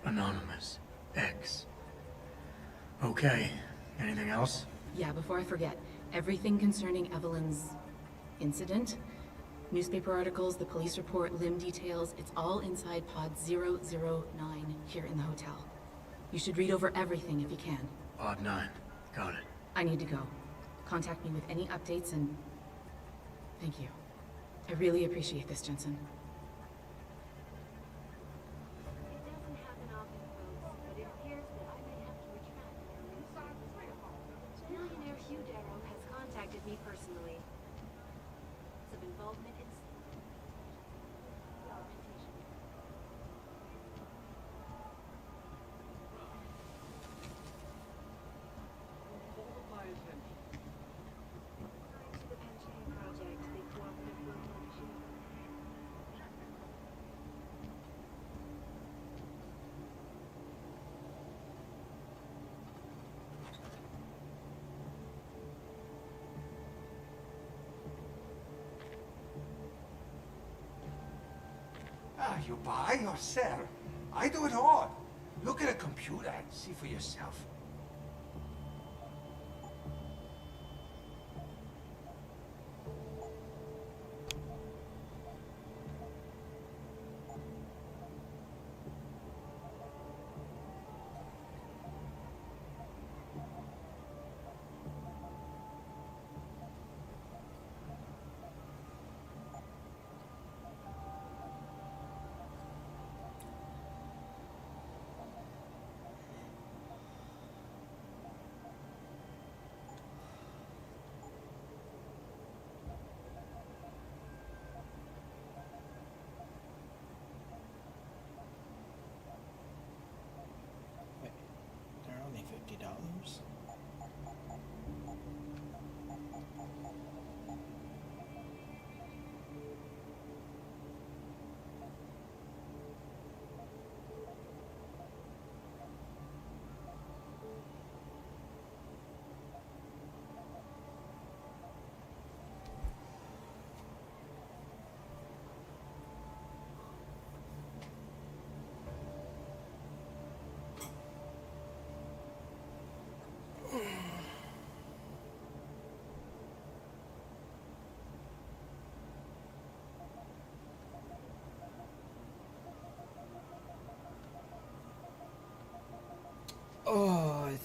Anonymous X. Okay. Anything else? Yeah, before I forget, everything concerning Evelyn's incident, newspaper articles, the police report, Lim details, it's all inside pod 009 here in the hotel. You should read over everything if you can. Pod 9. Got it. I need to go. Contact me with any updates and... Thank you. I really appreciate this, Jensen. Millionaire Hugh Darrow has contacted me personally. Of involvement in You buy or sell. I do it all. Look at a computer and see for yourself.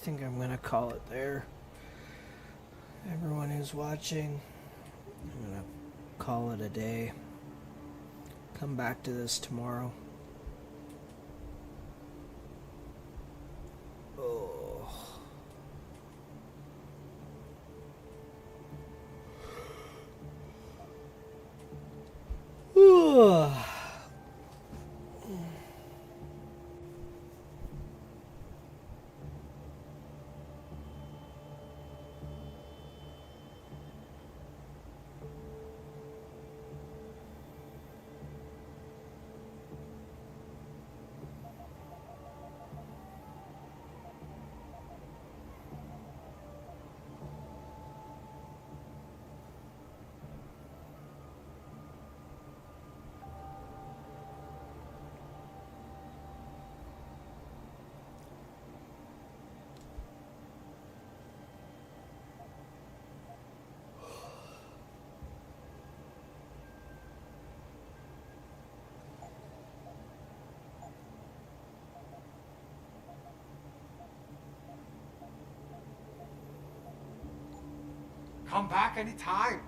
think I'm gonna call it there. Everyone who's watching, I'm gonna call it a day. Come back to this tomorrow. Oh. Come back anytime.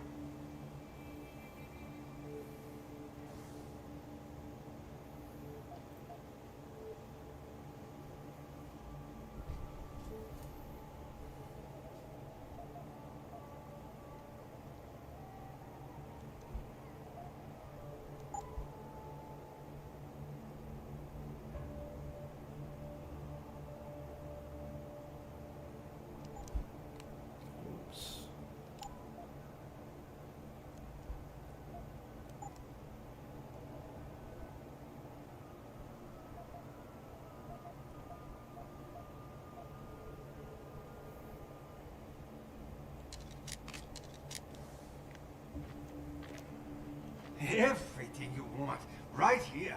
Everything you want, right here.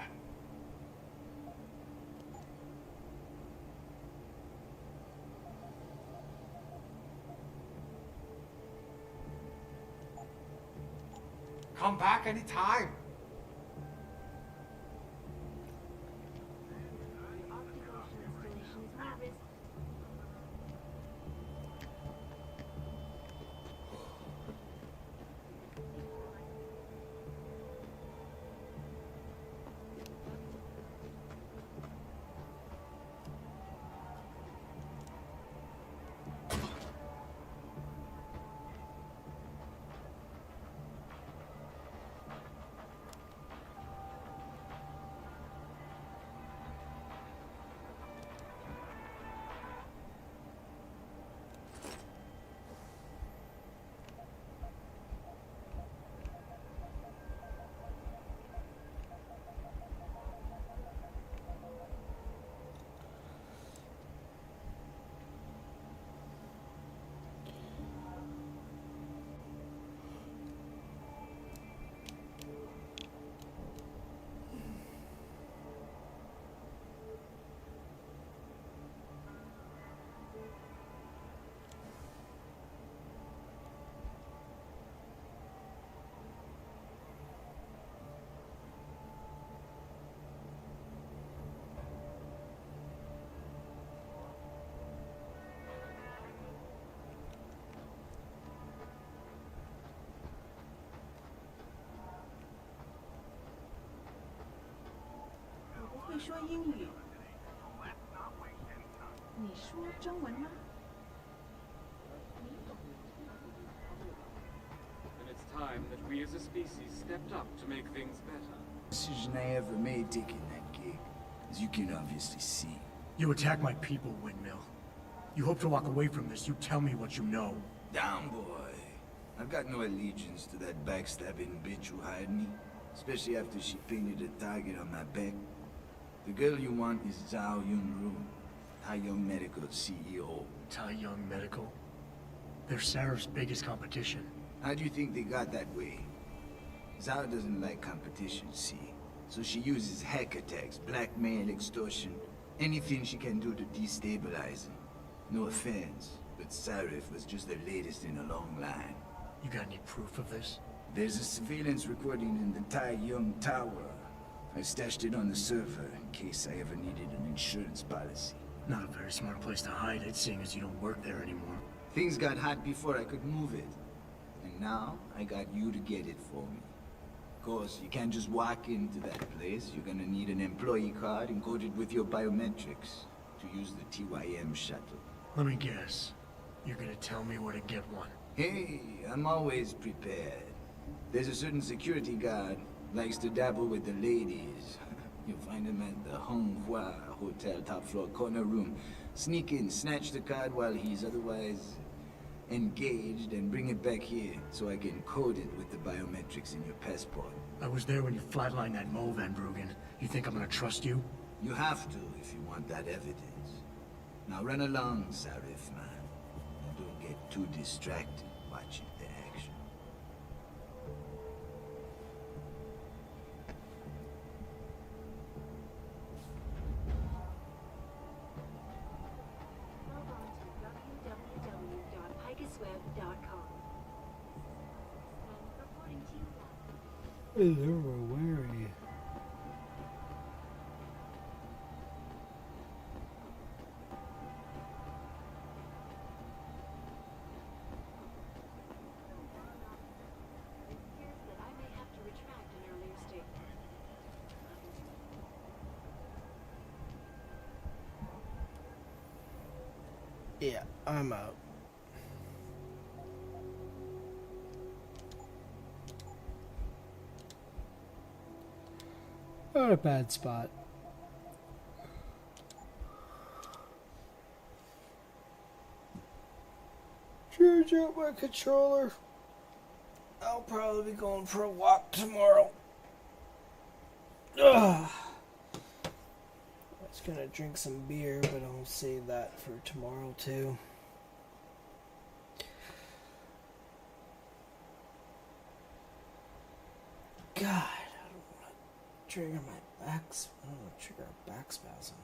Come back anytime. And it's time that we as a species stepped up to make things better. Decision I ever made taking that gig, as you can obviously see. You attack my people, Windmill. You hope to walk away from this, you tell me what you know. Down, boy. I've got no allegiance to that backstabbing bitch who hired me, especially after she painted a target on my back. The girl you want is Zhao Yunru, Tai Young Medical CEO. Tai Young Medical? They're Sarah's biggest competition. How do you think they got that way? Zhao doesn't like competition, see? So she uses hack attacks, blackmail, extortion, anything she can do to destabilize him. No offense, but Sarif was just the latest in a long line. You got any proof of this? There's a surveillance recording in the Tai Young Tower. I stashed it on the server in case I ever needed an insurance policy. Not a very smart place to hide it, seeing as you don't work there anymore. Things got hot before I could move it. And now, I got you to get it for me. Of course, you can't just walk into that place. You're gonna need an employee card encoded with your biometrics to use the TYM shuttle. Let me guess. You're gonna tell me where to get one. Hey, I'm always prepared. There's a certain security guard, likes to dabble with the ladies. You'll find him at the Honghua Hotel top floor corner room. Sneak in, snatch the card while he's otherwise engaged, and bring it back here so I can code it with the biometrics in your passport. I was there when you flatlined that mole, Van Bruggen. You think I'm gonna trust you? You have to if you want that evidence. Now run along, Sarif, man. And don't get too distracted watching the action. They're wary. Yeah, I'm out. Not a bad spot. Charge out my controller. I'll probably be going for a walk tomorrow. Ugh. I was gonna drink some beer, but I'll save that for tomorrow too. God, I don't want to trigger my backs. I don't want to trigger a back spasm.